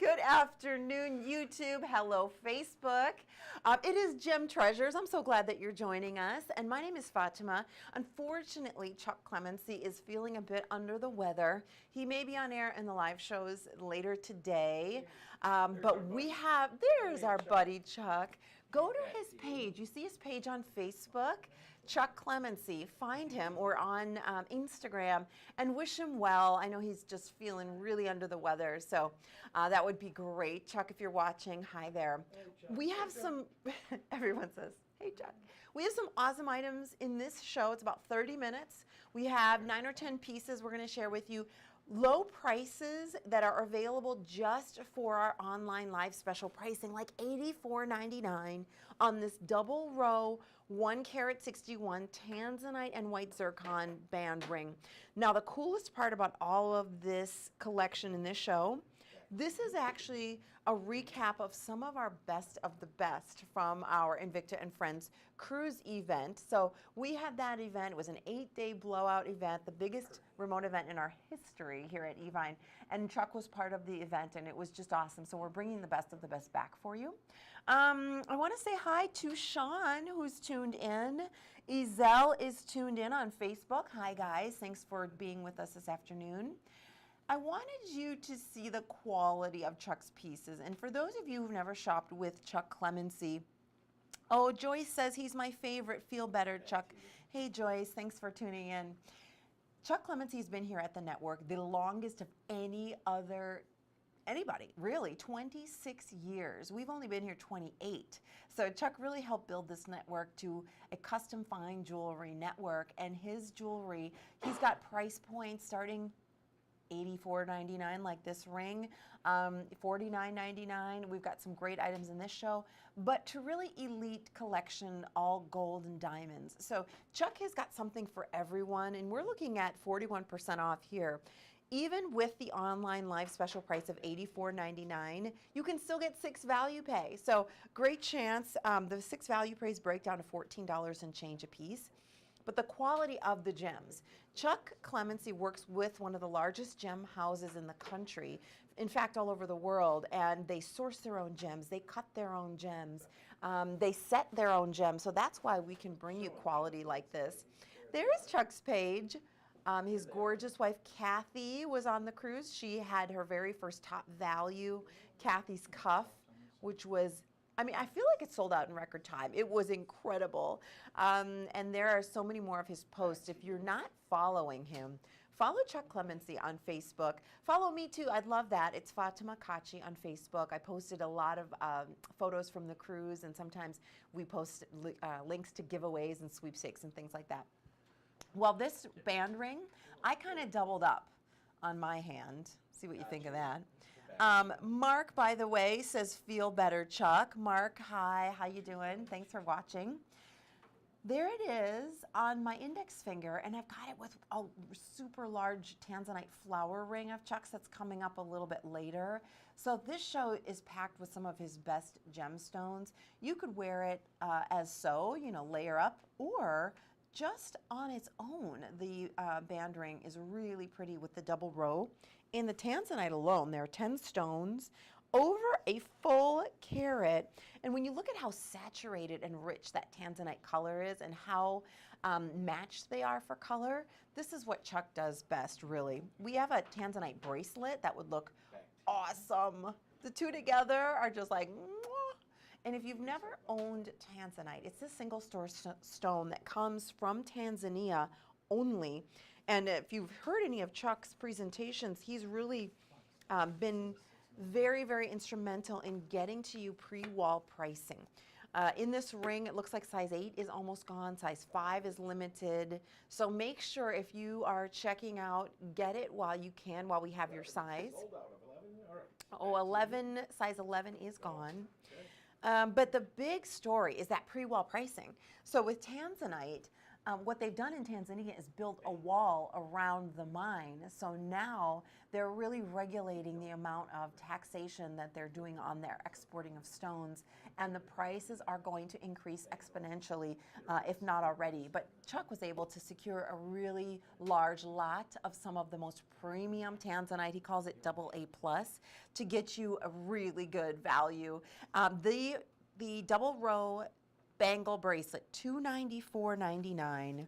Good afternoon, YouTube. Hello, Facebook. It is Gem Treasures. I'm so glad that you're joining us. And my name is Fatima. Unfortunately, Chuck Clemency is feeling a bit under the weather. He may be on air in the live shows later today. But we have, there's our buddy Chuck. Go to his page. You see his page on Facebook, Chuck Clemency. Find him, or on Instagram, and wish him well. I know he's just feeling really under the weather, so that would be great. Chuck, if you're watching, hi there. Hey, we have some, everyone says, hey, Chuck. We have some awesome items in this show. It's about 30 minutes. We have 9 or 10 pieces we're going to share with you. Low prices that are available just for our online live special pricing, like $84.99 on this double row 1 carat 61 Tanzanite and white zircon band ring. Now, the coolest part about all of this collection in this show, this is actually a recap of some of our best of the best from our Invicta and Friends cruise event. So we had that event. It was an 8-day blowout event, the biggest remote event in our history here at Evine. And Chuck was part of the event, and it was just awesome. So we're bringing the best of the best back for you. I want to say hi to Sean, who's tuned in. Ezel is tuned in on Facebook. Hi, guys. Thanks for being with us this afternoon. I wanted you to see the quality of Chuck's pieces. And for those of you who've never shopped with Chuck Clemency, oh, Joyce says he's my favorite. Feel better, Chuck. Hey, Joyce, thanks for tuning in. Chuck Clemency's been here at the network the longest of anybody, really, 26 years. We've only been here 28. So Chuck really helped build this network to a custom fine jewelry network. And his jewelry, he's got price points starting $84.99 like this ring, $49.99. We've got some great items in this show, but to really elite collection, all gold and diamonds. So Chuck has got something for everyone, and we're looking at 41% off here. Even with the online live special price of $84.99, you can still get 6 value pay. So great chance. The 6 value pays break down to $14 and change a piece. But the quality of the gems. Chuck Clemency works with one of the largest gem houses in the country, in fact, all over the world, and they source their own gems. They cut their own gems. They set their own gems. So that's why we can bring you quality like this. There's Chuck's page. His gorgeous wife, Kathy, was on the cruise. She had her very first top value, Kathy's cuff, which was, I mean, I feel like it sold out in record time. It was incredible. And there are so many more of his posts. If you're not following him, follow Chuck Clemency on Facebook. Follow me too. I'd love that. It's Fatima Cocci on Facebook. I posted a lot of photos from the cruise, and sometimes we post links to giveaways and sweepstakes and things like that. Well, this band ring, I kind of doubled up on my hand. See what you think of that. Mark, by the way, says, feel better, Chuck. Mark, hi, how you doing? Thanks for watching. There it is on my index finger, and I've got it with a super large Tanzanite flower ring of Chuck's that's coming up a little bit later. So this show is packed with some of his best gemstones. You could wear it as so, you know, layer up, or just on its own. The band ring is really pretty with the double row. In the Tanzanite alone, there are 10 stones over a full carat. And when you look at how saturated and rich that Tanzanite color is and how matched they are for color, this is what Chuck does best, really. We have a Tanzanite bracelet that would look awesome. The two together are just like, mwah. And if you've never owned Tanzanite, it's a single stone that comes from Tanzania only. And if you've heard any of Chuck's presentations, he's really been very, very instrumental in getting to you pre-wall pricing. In this ring, it looks like size 8 is almost gone. Size 5 is limited. So make sure if you are checking out, get it while you can, while we have your size. Oh, 11, size 11 is gone. But the big story is that pre-wall pricing. So with Tanzanite, what they've done in Tanzania is build a wall around the mine. So now they're really regulating the amount of taxation that they're doing on their exporting of stones, and the prices are going to increase exponentially, if not already. But Chuck was able to secure a really large lot of some of the most premium Tanzanite, he calls it AA+, to get you a really good value. The double row Bangle Bracelet, $294.99.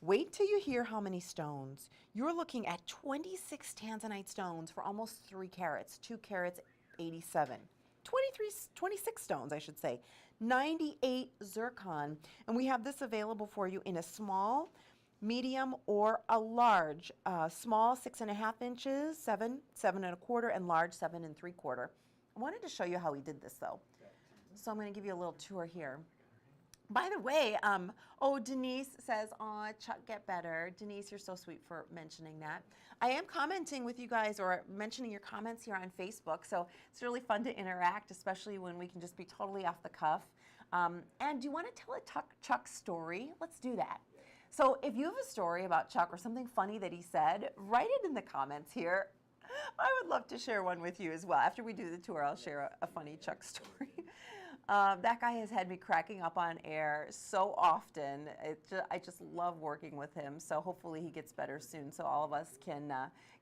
Wait till you hear how many stones. You're looking at 26 Tanzanite stones for almost 3 carats, 2 carats 87. 26 stones, I should say. 98 zircon. And we have this available for you in a small, medium, or a large. Small, 6.5 inches, 7, 7.25, and large, 7.75. I wanted to show you how we did this though. So I'm going to give you a little tour here. By the way, Denise says, "Aw, Chuck, get better." Denise, you're so sweet for mentioning that. I am commenting with you guys or mentioning your comments here on Facebook, so it's really fun to interact, especially when we can just be totally off the cuff. And do you want to tell a Chuck story? Let's do that. So if you have a story about Chuck or something funny that he said, write it in the comments here. I would love to share one with you as well. After we do the tour, I'll share a funny Chuck story. That guy has had me cracking up on air so often. I just love working with him. So hopefully he gets better soon, so all of us can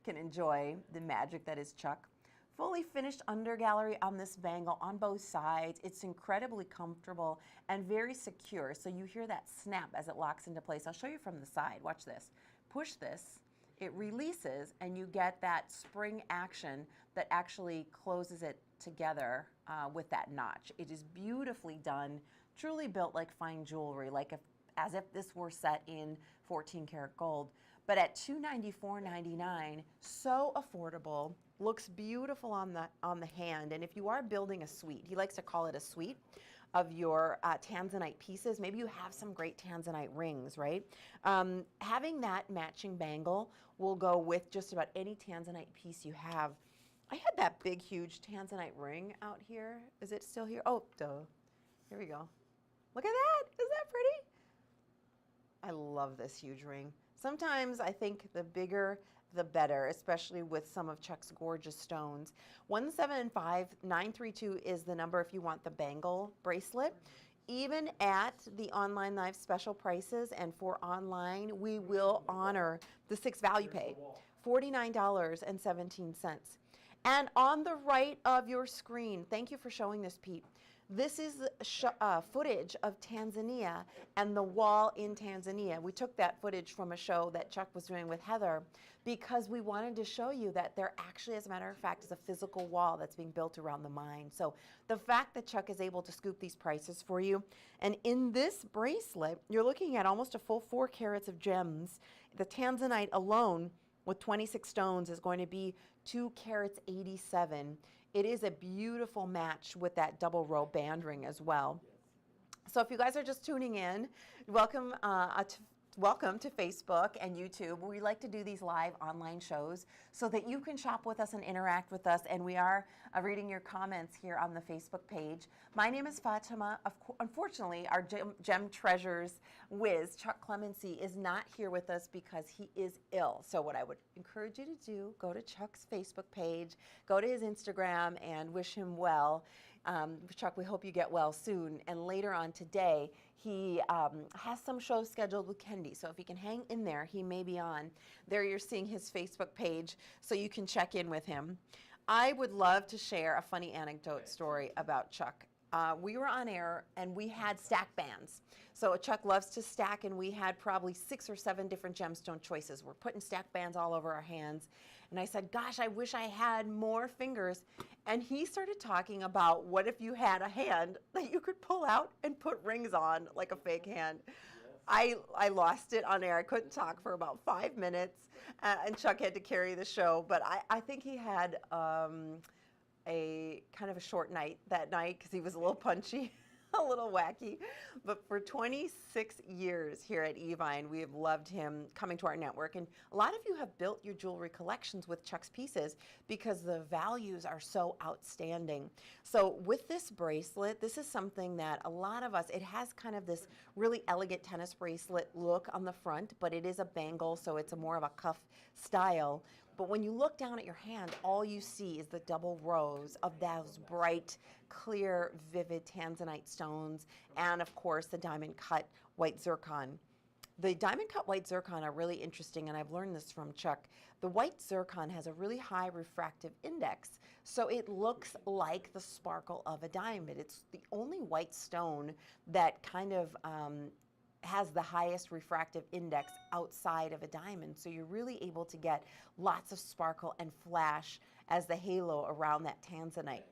enjoy the magic that is Chuck. Fully finished under gallery on this bangle on both sides. It's incredibly comfortable and very secure. So you hear that snap as it locks into place. I'll show you from the side. Watch this. Push this. It releases, and you get that spring action that actually closes it together with that notch. It is beautifully done, truly built like fine jewelry, as if this were set in 14 karat gold. But at $294.99, so affordable, looks beautiful on the hand. And if you are building a suite, he likes to call it a suite of your Tanzanite pieces. Maybe you have some great Tanzanite rings, right? Having that matching bangle will go with just about any Tanzanite piece you have. I had that big, huge Tanzanite ring out here. Is it still here? Oh, duh. Here we go. Look at that. Isn't that pretty? I love this huge ring. Sometimes I think the bigger, the better, especially with some of Chuck's gorgeous stones. 175-932 is the number if you want the bangle bracelet. Even at the online live special prices, and for online, we will honor the 6 value pay, $49.17. And on the right of your screen, thank you for showing this, Pete. This is footage of Tanzania and the wall in Tanzania. We took that footage from a show that Chuck was doing with Heather because we wanted to show you that there actually, as a matter of fact, is a physical wall that's being built around the mine. So the fact that Chuck is able to scoop these prices for you, and in this bracelet, you're looking at almost a full 4 carats of gems. The Tanzanite alone with 26 stones is going to be 2 carats 87. It is a beautiful match with that double row band ring as well. So if you guys are just tuning in, welcome to Facebook and YouTube. We like to do these live online shows so that you can shop with us and interact with us, and we are reading your comments here on the Facebook page. My name is Fatima. Unfortunately, our gem treasures whiz, Chuck Clemency, is not here with us because he is ill. So what I would encourage you to do, go to Chuck's Facebook page, go to his Instagram, and wish him well. Chuck, we hope you get well soon. And later on today, he has some shows scheduled with Kendi. So if he can hang in there, he may be on. There you're seeing his Facebook page, so you can check in with him. I would love to share a funny anecdote story about Chuck. We were on air, and we had stack bands. So Chuck loves to stack, and we had probably 6 or 7 different gemstone choices. We're putting stack bands all over our hands. And I said, gosh, I wish I had more fingers. And he started talking about what if you had a hand that you could pull out and put rings on like a fake hand. Yes. I lost it on air. I couldn't talk for about 5 minutes, and Chuck had to carry the show. But I think he had a kind of a short night that night because he was a little punchy. a little wacky, but for 26 years here at Evine, we have loved him coming to our network. And a lot of you have built your jewelry collections with Chuck's pieces because the values are so outstanding. So with this bracelet, this is something that a lot of us, it has kind of this really elegant tennis bracelet look on the front, but it is a bangle, so it's a more of a cuff style. But when you look down at your hand, all you see is the double rows of those bright, clear, vivid Tanzanite stones, and of course the diamond cut white zircon. The diamond cut white zircon are really interesting, and I've learned this from Chuck. The white zircon has a really high refractive index, so it looks like the sparkle of a diamond. It's the only white stone that kind of has the highest refractive index outside of a diamond. So you're really able to get lots of sparkle and flash as the halo around that Tanzanite.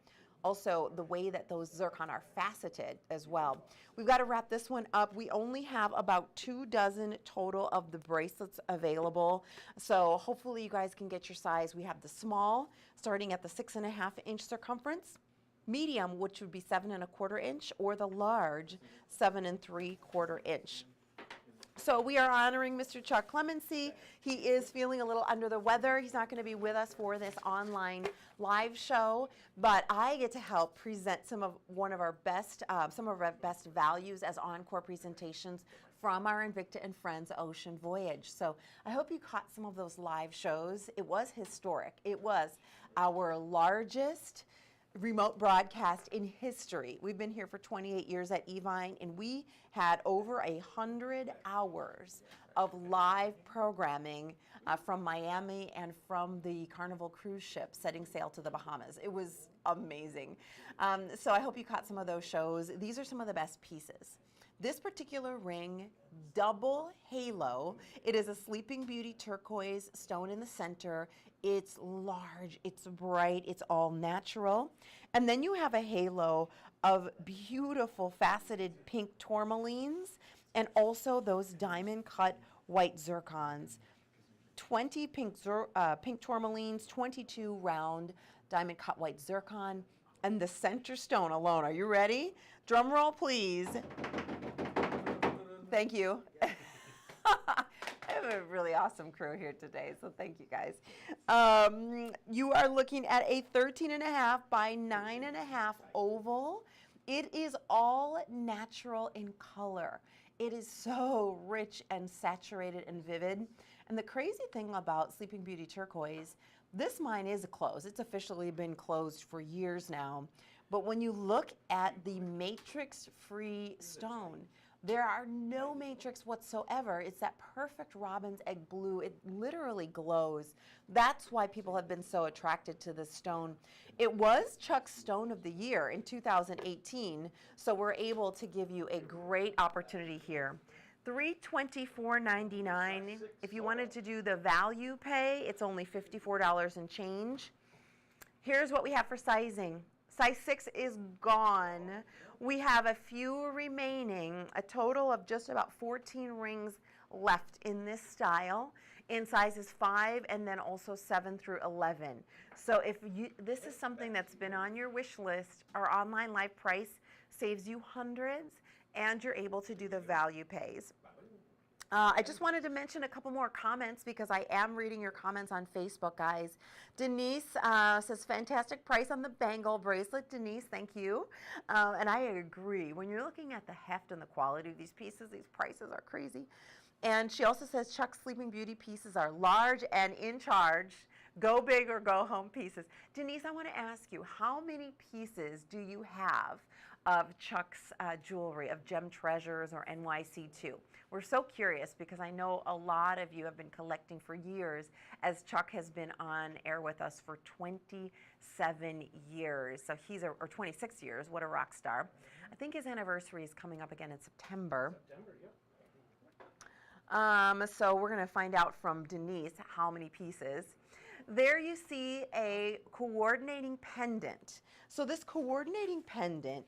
Also, the way that those zircon are faceted as well. We've got to wrap this one up. We only have about 2 dozen total of the bracelets available. So hopefully you guys can get your size. We have the small, starting at the 6.5-inch circumference, medium, which would be 7.25 inch, or the large, 7.75 inch. So we are honoring Mr. Chuck Clemency. He is feeling a little under the weather. He's not going to be with us for this online live show, but I get to help present some of our best values as encore presentations from our Invicta and Friends Ocean Voyage. So I hope you caught some of those live shows. It was historic. It was our largest remote broadcast in history. We've been here for 28 years at Evine, and we had over 100 hours of live programming from Miami and from the Carnival cruise ship setting sail to the Bahamas. It was amazing. So I hope you caught some of those shows. These are some of the best pieces. This particular ring, double halo, it is a Sleeping Beauty turquoise stone in the center. It's large, it's bright, it's all natural. And then you have a halo of beautiful faceted pink tourmalines and also those diamond cut white zircons. 20 pink tourmalines, 22 round diamond cut white zircon, and the center stone alone. Are you ready? Drum roll, please. Thank you. I have a really awesome crew here today, so thank you guys. You are looking at a 13.5 by 9.5 oval. It is all natural in color. It is so rich and saturated and vivid. And the crazy thing about Sleeping Beauty turquoise, this mine is closed. It's officially been closed for years now. But when you look at the matrix-free stone, there are no matrix whatsoever. It's that perfect robin's egg blue. It literally glows. That's why people have been so attracted to this stone. It was Chuck's Stone of the Year in 2018, so we're able to give you a great opportunity here. $324.99. If you wanted to do the value pay, it's only $54 and change. Here's what we have for sizing. Size 6 is gone. We have a few remaining, a total of just about 14 rings left in this style in sizes 5 and then also 7 through 11. So if this is something that's been on your wish list, our online live price saves you hundreds and you're able to do the value pays. I just wanted to mention a couple more comments because I am reading your comments on Facebook, guys. Denise says, fantastic price on the bangle bracelet. Denise, thank you. And I agree. When you're looking at the heft and the quality of these pieces, these prices are crazy. And she also says, Chuck's Sleeping Beauty pieces are large and in charge. Go big or go home pieces. Denise, I want to ask you, how many pieces do you have of Chuck's jewelry, of Gem Treasures or NYC2? We're so curious because I know a lot of you have been collecting for years as Chuck has been on air with us for 27 years. So he's, or 26 years, what a rock star. I think his anniversary is coming up again in September. So we're going to find out from Denise how many pieces. There you see a coordinating pendant. So this coordinating pendant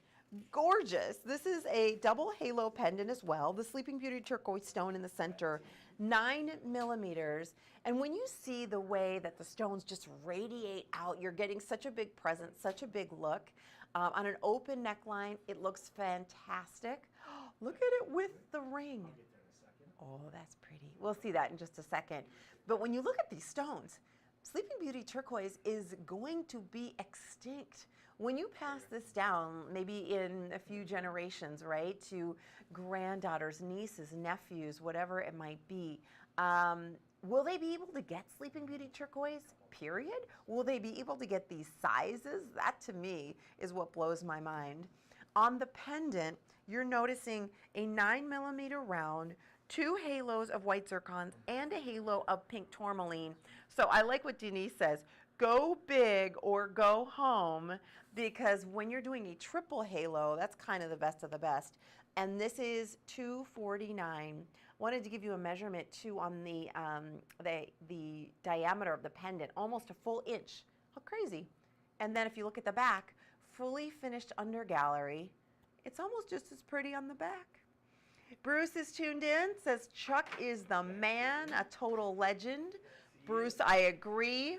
Gorgeous. This is a double halo pendant as well. The Sleeping Beauty turquoise stone in the center, 9 millimeters. And when you see the way that the stones just radiate out, you're getting such a big presence, such a big look. On an open neckline, it looks fantastic. Look at it with the ring. Oh, that's pretty. We'll see that in just a second. But when you look at these stones, Sleeping Beauty turquoise is going to be extinct. When you pass this down, maybe in a few generations, right, to granddaughters, nieces, nephews, whatever it might be, will they be able to get Sleeping Beauty turquoise, period? Will they be able to get these sizes? That, to me, is what blows my mind. On the pendant, you're noticing a 9 millimeter round, 2 halos of white zircons, and a halo of pink tourmaline. So I like what Denise says, go big or go home, because when you're doing a triple halo, that's kind of the best of the best. And this is $249. Wanted to give you a measurement too on the diameter of the pendant, almost a full inch. How crazy. And then if you look at the back, fully finished under gallery. It's almost just as pretty on the back. Bruce is tuned in, says Chuck is the man, a total legend. Bruce, I agree.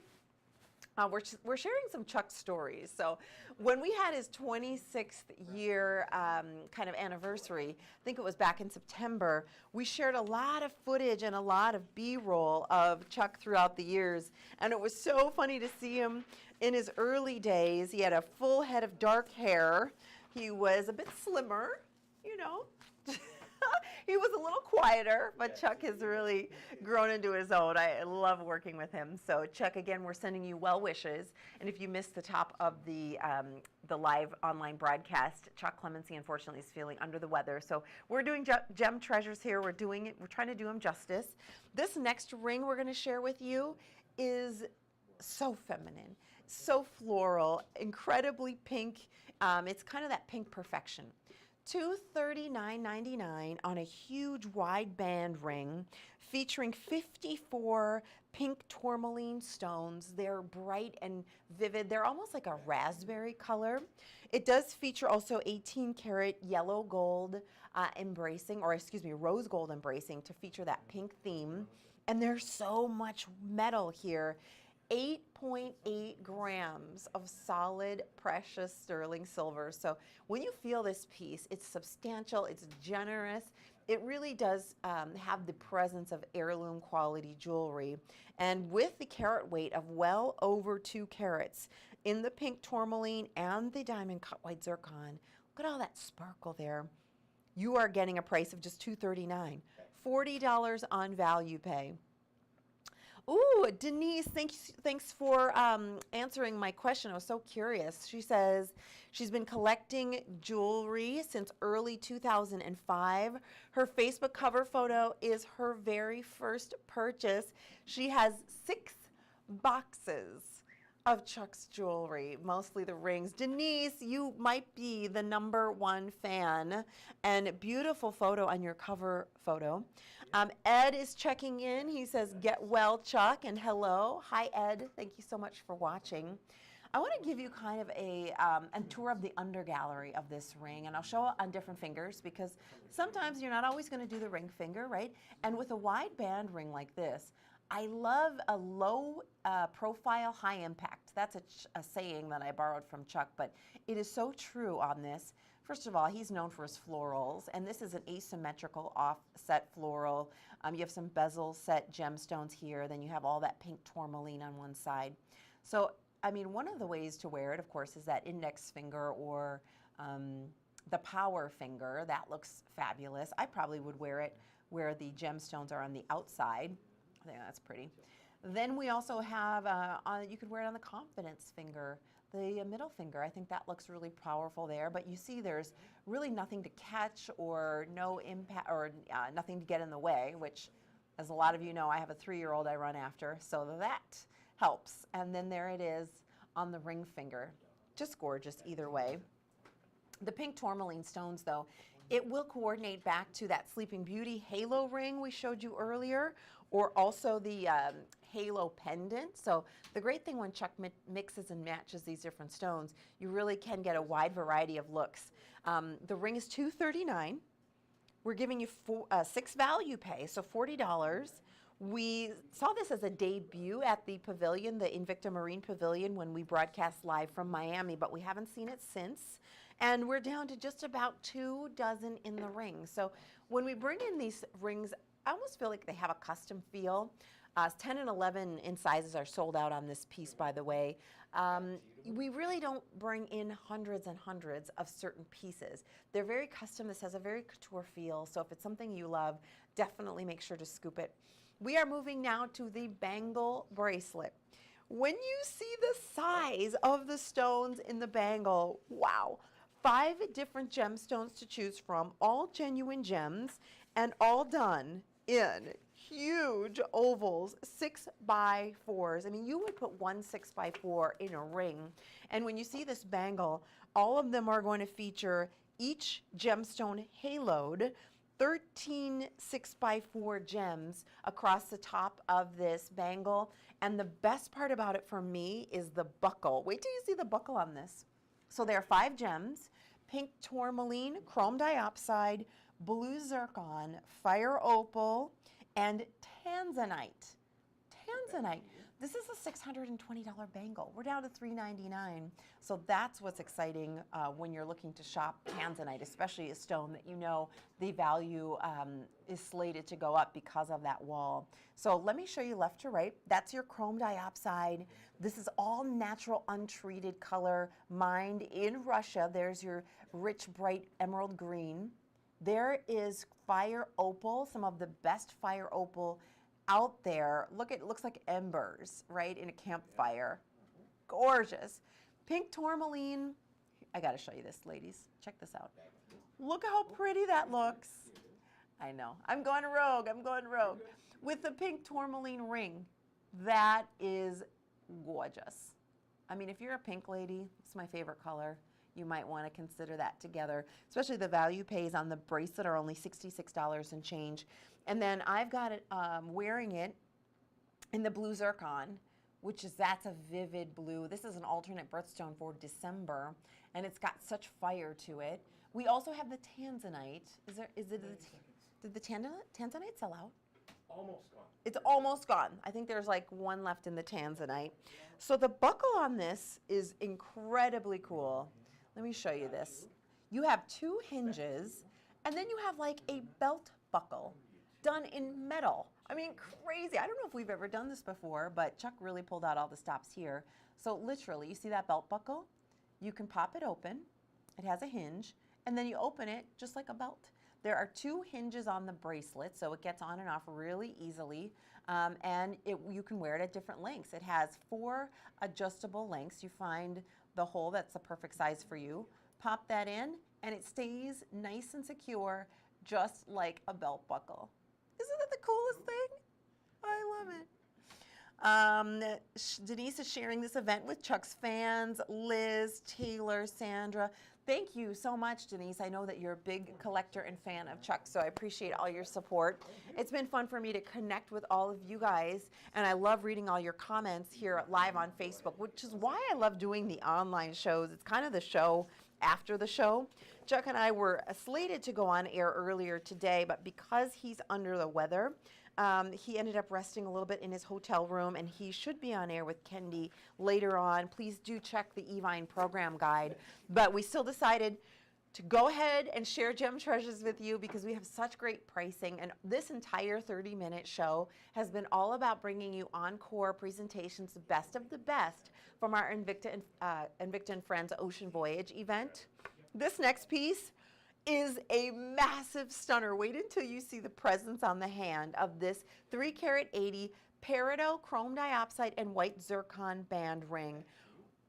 We're sharing some Chuck stories. So when we had his 26th year kind of anniversary, I think it was back in September, we shared a lot of footage and a lot of B-roll of Chuck throughout the years. And it was so funny to see him in his early days. He had a full head of dark hair. He was a bit slimmer, you know. He was a little quieter, but Chuck has really grown into his own. I love working with him. So Chuck, again, we're sending you well wishes. And if you missed the top of the live online broadcast, Chuck Clemency, unfortunately, is feeling under the weather. So we're doing gem treasures here. We're doing it. We're trying to do him justice. This next ring we're going to share with you is so feminine, so floral, incredibly pink. It's kind of that pink perfection. $239.99 on a huge wide band ring featuring 54 pink tourmaline stones. They're bright and vivid. They're almost like a raspberry color. It does feature also 18 karat yellow gold rose gold embracing to feature that pink theme. And there's so much metal here. 8.8 grams of solid precious sterling silver. So when you feel this piece, it's substantial, it's generous. It really does have the presence of heirloom quality jewelry. And with the carat weight of well over 2 carats in the pink tourmaline and the diamond cut white zircon, look at all that sparkle there. You are getting a price of just $239. $40 on value pay. Ooh, Denise, thanks for answering my question. I was so curious. She says she's been collecting jewelry since early 2005. Her Facebook cover photo is her very first purchase. She has 6 boxes of Chuck's jewelry, mostly the rings. Denise, you might be the #1 fan, and beautiful photo on your cover photo. Ed is checking in. He says, get well, Chuck, and hello. Hi, Ed. Thank you so much for watching. I want to give you kind of a tour of the undergallery of this ring, and I'll show it on different fingers because sometimes you're not always going to do the ring finger, right? And with a wide band ring like this, I love a low profile, high impact. That's a saying that I borrowed from Chuck, but it is so true on this. First of all, he's known for his florals, and this is an asymmetrical offset floral. You have some bezel set gemstones here, then you have all that pink tourmaline on one side. So, I mean, one of the ways to wear it, of course, is that index finger or the power finger. That looks fabulous. I probably would wear it where the gemstones are on the outside. I think that's pretty. Then we also have, you could wear it on the confidence finger, the middle finger. I think that looks really powerful there, but you see there's really nothing to catch or no impact or nothing to get in the way, which, as a lot of you know, I have a 3-year-old I run after, so that helps. And then there it is on the ring finger. Just gorgeous either way. The pink tourmaline stones, though, it will coordinate back to that Sleeping Beauty halo ring we showed you earlier, or also the halo pendant. So the great thing when Chuck mixes and matches these different stones, you really can get a wide variety of looks. The ring is $239. We're giving you 6 value pay, so $40. We saw this as a debut at the pavilion, the Invicta Marine Pavilion, when we broadcast live from Miami, but we haven't seen it since. And we're down to just about 2 dozen in the ring. So when we bring in these rings, I almost feel like they have a custom feel. 10 and 11 in sizes are sold out on this piece, by the way. We really don't bring in hundreds and hundreds of certain pieces. They're very custom. This has a very couture feel. So if it's something you love, definitely make sure to scoop it. We are moving now to the Bangle Bracelet. When you see the size of the stones in the bangle, wow. 5 different gemstones to choose from, all genuine gems, and all done in huge ovals, 6x4s. I mean, you would put one 6x4 in a ring. And when you see this bangle, all of them are going to feature each gemstone haloed, 13 6x4 gems across the top of this bangle. And the best part about it for me is the buckle. Wait till you see the buckle on this. So there are 5 gems: pink tourmaline, chrome diopside, blue zircon, fire opal, and Tanzanite. Tanzanite. This is a $620 bangle. We're down to $399. So that's what's exciting when you're looking to shop Tanzanite, especially a stone that you know the value is slated to go up because of that wall. So let me show you left to right. That's your chrome diopside. This is all natural, untreated color mined in Russia. There's your rich, bright emerald green. There is fire opal, some of the best fire opal out there. Look, it looks like embers, right, in a campfire. Gorgeous. Pink tourmaline. I got to show you this, ladies. Check this out. Look how pretty that looks. I know. I'm going rogue. I'm going rogue. With the pink tourmaline ring, that is gorgeous. I mean, if you're a pink lady, it's my favorite color. You might want to consider that together, especially the value pays on the bracelet are only $66 and change. And then I've got it wearing it in the blue zircon, that's a vivid blue. This is an alternate birthstone for December, and it's got such fire to it. We also have the Tanzanite. Did the Tanzanite sell out? Almost gone. It's almost gone. I think there's like 1 left in the Tanzanite. So the buckle on this is incredibly cool. Let me show you this. You have 2 hinges, and then you have like a belt buckle done in metal. I mean, crazy. I don't know if we've ever done this before, but Chuck really pulled out all the stops here. So literally, you see that belt buckle? You can pop it open. It has a hinge, and then you open it just like a belt. There are 2 hinges on the bracelet, so it gets on and off really easily, and you can wear it at different lengths. It has 4 adjustable lengths. You find the hole that's the perfect size for you, pop that in, and it stays nice and secure, just like a belt buckle. Isn't that the coolest thing? I love it. Denise is sharing this event with Chuck's fans, Liz, Taylor, Sandra. Thank you so much, Denise. I know that you're a big collector and fan of Chuck, so I appreciate all your support. It's been fun for me to connect with all of you guys, and I love reading all your comments here live on Facebook, which is why I love doing the online shows. It's kind of the show after the show. Chuck and I were slated to go on air earlier today, but because he's under the weather, he ended up resting a little bit in his hotel room, and he should be on air with Kendi later on. Please do check the Evine program guide. But we still decided to go ahead and share Gem Treasures with you because we have such great pricing. And this entire 30-minute show has been all about bringing you encore presentations, the best of the best from our Invicta and Friends Ocean Voyage event. This next piece is a massive stunner. Wait until you see the presence on the hand of this 3-carat 80 peridot chrome diopside and white zircon band ring.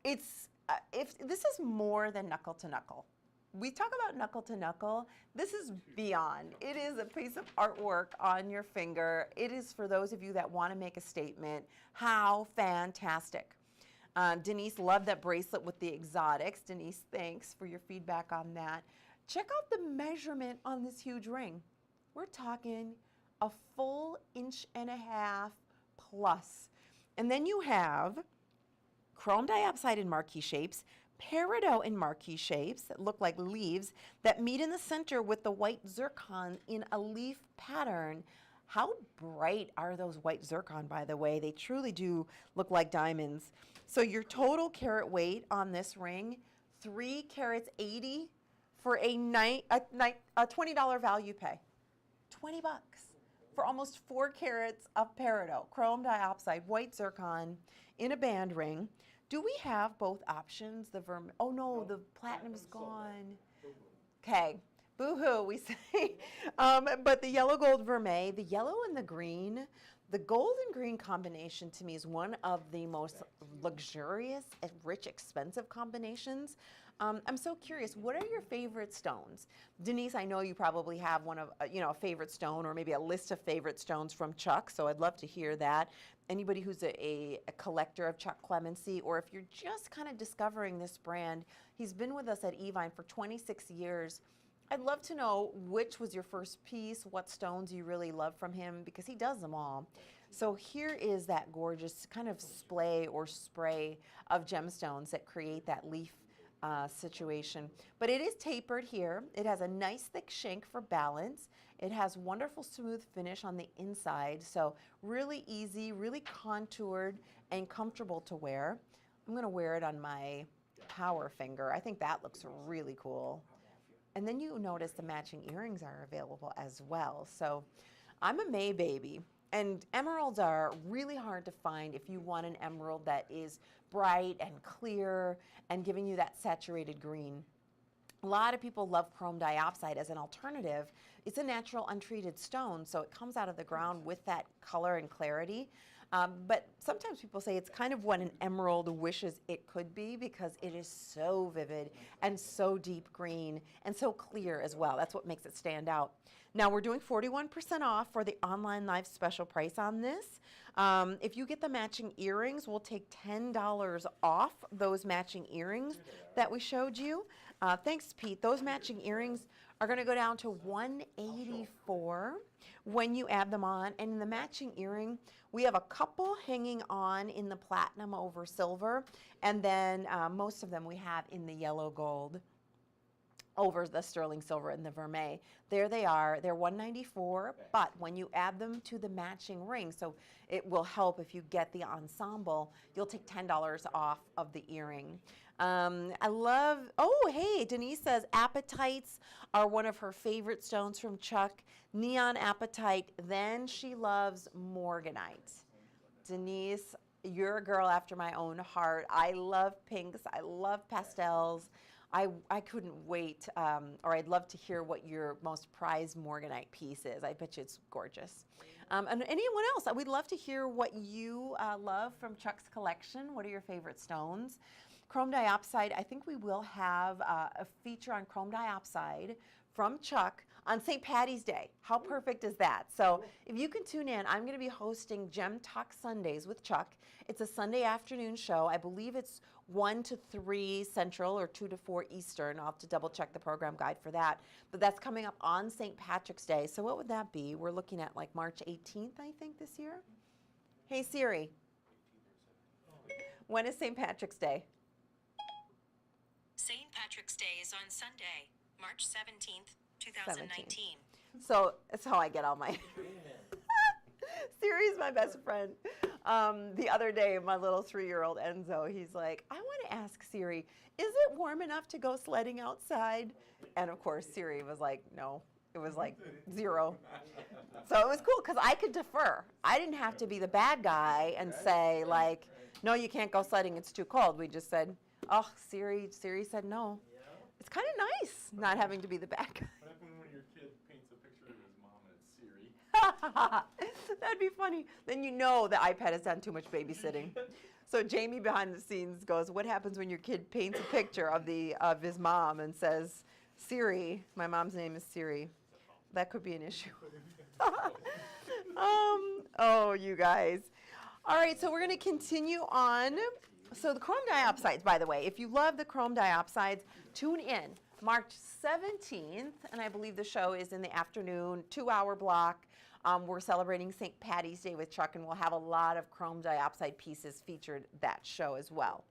It's if this is more than knuckle to knuckle. We talk about knuckle to knuckle. This is beyond. It is a piece of artwork on your finger. It is for those of you that want to make a statement. How fantastic. Denise loved that bracelet with the exotics. Denise, thanks for your feedback on that. Check out the measurement on this huge ring. We're talking a full 1.5 inches plus. And then you have chrome diopside in marquee shapes, peridot in marquee shapes that look like leaves that meet in the center with the white zircon in a leaf pattern. How bright are those white zircon, by the way? They truly do look like diamonds. So your total carat weight on this ring, 3 carats 80 for a $20 value pay. 20 bucks for almost 4 carats of peridot, chrome diopside, white zircon in a band ring. Do we have both options? Oh no, the platinum is gone. Okay, boo-hoo, we say. But the yellow gold vermeil, the yellow and the green, the gold and green combination to me is one of the most luxurious and rich, expensive combinations. I'm so curious, what are your favorite stones? Denise, I know you probably have one of, a favorite stone or maybe a list of favorite stones from Chuck, so I'd love to hear that. Anybody who's a collector of Chuck Clemency, or if you're just kind of discovering this brand, he's been with us at Evine for 26 years. I'd love to know which was your first piece, what stones you really love from him, because he does them all. So here is that gorgeous kind of splay or spray of gemstones that create that leaf situation. But it is tapered here. It has a nice thick shank for balance. It has wonderful smooth finish on the inside. So really easy, really contoured and comfortable to wear. I'm going to wear it on my power finger. I think that looks really cool. And then you notice the matching earrings are available as well. So I'm a May baby. And emeralds are really hard to find if you want an emerald that is bright and clear and giving you that saturated green. A lot of people love chrome diopside as an alternative. It's a natural untreated stone, so it comes out of the ground with that color and clarity. But sometimes people say it's kind of what an emerald wishes it could be because it is so vivid and so deep green and so clear as well. That's what makes it stand out. Now we're doing 41% off for the online live special price on this. If you get the matching earrings, we'll take $10 off those matching earrings that we showed you. Thanks, Pete. Those matching earrings are going to go down to $184 when you add them on. And in the matching earring, we have a couple hanging on in the platinum over silver, and then most of them we have in the yellow gold over the sterling silver and the vermeil. There they are. They're $194, but when you add them to the matching ring, so it will help if you get the ensemble, you'll take $10 off of the earring. I love, oh, hey, Denise says apatites are one of her favorite stones from Chuck. Neon apatite, then she loves morganite. Denise, you're a girl after my own heart. I love pinks. I love pastels. I couldn't wait, or I'd love to hear what your most prized morganite piece is. I bet you it's gorgeous. And anyone else, we'd love to hear what you love from Chuck's collection. What are your favorite stones? Chrome diopside, I think we will have a feature on chrome diopside from Chuck on St. Patty's Day. How perfect is that? So if you can tune in, I'm going to be hosting Gem Talk Sundays with Chuck. It's a Sunday afternoon show. I believe it's 1 to 3 Central or 2 to 4 Eastern. I'll have to double check the program guide for that. But that's coming up on St. Patrick's Day. So what would that be? We're looking at like March 18th, I think, this year. Hey, Siri. When is St. Patrick's Day? St. Patrick's Day is on Sunday, March 17th, 2019. So that's how I get all my... Siri's my best friend. The other day, my little 3-year-old Enzo, he's like, I want to ask Siri, is it warm enough to go sledding outside? And of course, Siri was like, no. It was like 0. So it was cool because I could defer. I didn't have to be the bad guy and say like, no, you can't go sledding, it's too cold. We just said, oh, Siri said no. It's kind of nice not having to be the bad guy. What happened when your kid paints a picture of his mom and it's Siri? That'd be funny. Then you know the iPad has done too much babysitting. So Jamie behind the scenes goes, what happens when your kid paints a picture of his mom and says, Siri, my mom's name is Siri. That could be an issue. Oh, you guys. All right, so we're going to continue on. So the chrome diopsides, by the way, if you love the chrome diopsides, tune in March 17th, and I believe the show is in the afternoon, 2-hour block. We're celebrating St. Patty's Day with Chuck, and we'll have a lot of chrome diopside pieces featured that show as well.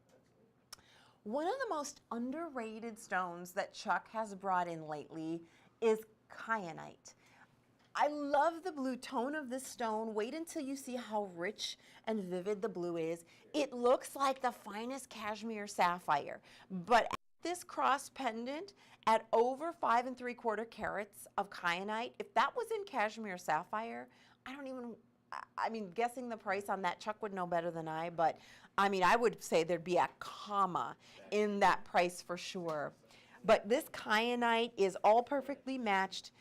One of the most underrated stones that Chuck has brought in lately is kyanite. I love the blue tone of this stone. Wait until you see how rich and vivid the blue is. It looks like the finest cashmere sapphire, but this cross pendant at over 5 3/4 carats of kyanite, if that was in cashmere sapphire, I mean, guessing the price on that, Chuck would know better than I, but I mean, I would say there'd be a comma in that price for sure. But this kyanite is all perfectly matched.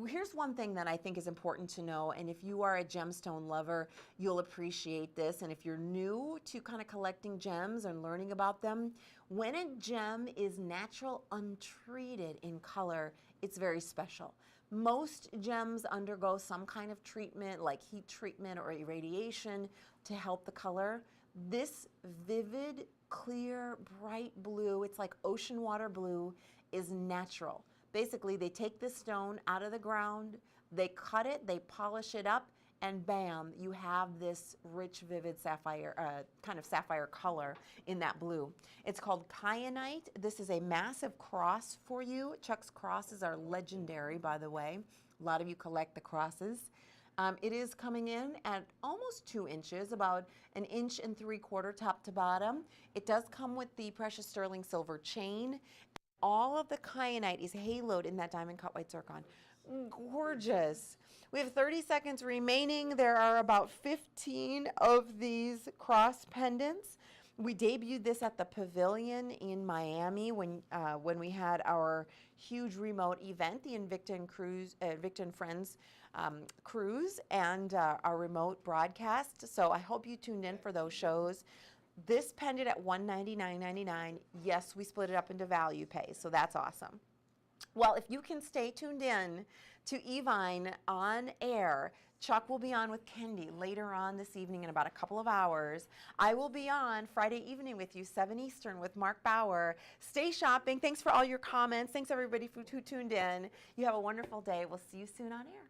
Here's one thing that I think is important to know, and if you are a gemstone lover, you'll appreciate this. And if you're new to kind of collecting gems and learning about them, when a gem is natural, untreated in color, it's very special. Most gems undergo some kind of treatment, like heat treatment or irradiation, to help the color. This vivid, clear, bright blue, it's like ocean water blue, is natural. Basically, they take this stone out of the ground, they cut it, they polish it up, and bam, you have this rich, vivid sapphire, kind of sapphire color in that blue. It's called kyanite. This is a massive cross for you. Chuck's crosses are legendary, by the way. A lot of you collect the crosses. It is coming in at almost 2 inches, about 1 3/4 top to bottom. It does come with the precious sterling silver chain. All of the kyanite is haloed in that diamond cut white zircon. Gorgeous. We have 30 seconds remaining. There are about 15 of these cross pendants. We debuted this at the Pavilion in Miami when we had our huge remote event, the Invicta and Friends cruise, and our remote broadcast. So I hope you tuned in for those shows. This pendant at $199.99. Yes, we split it up into value pay, so that's awesome. Well, if you can stay tuned in to Evine on air, Chuck will be on with Kendi later on this evening in about a couple of hours. I will be on Friday evening with you, 7 Eastern, with Mark Bauer. Stay shopping. Thanks for all your comments. Thanks, everybody, who tuned in. You have a wonderful day. We'll see you soon on air.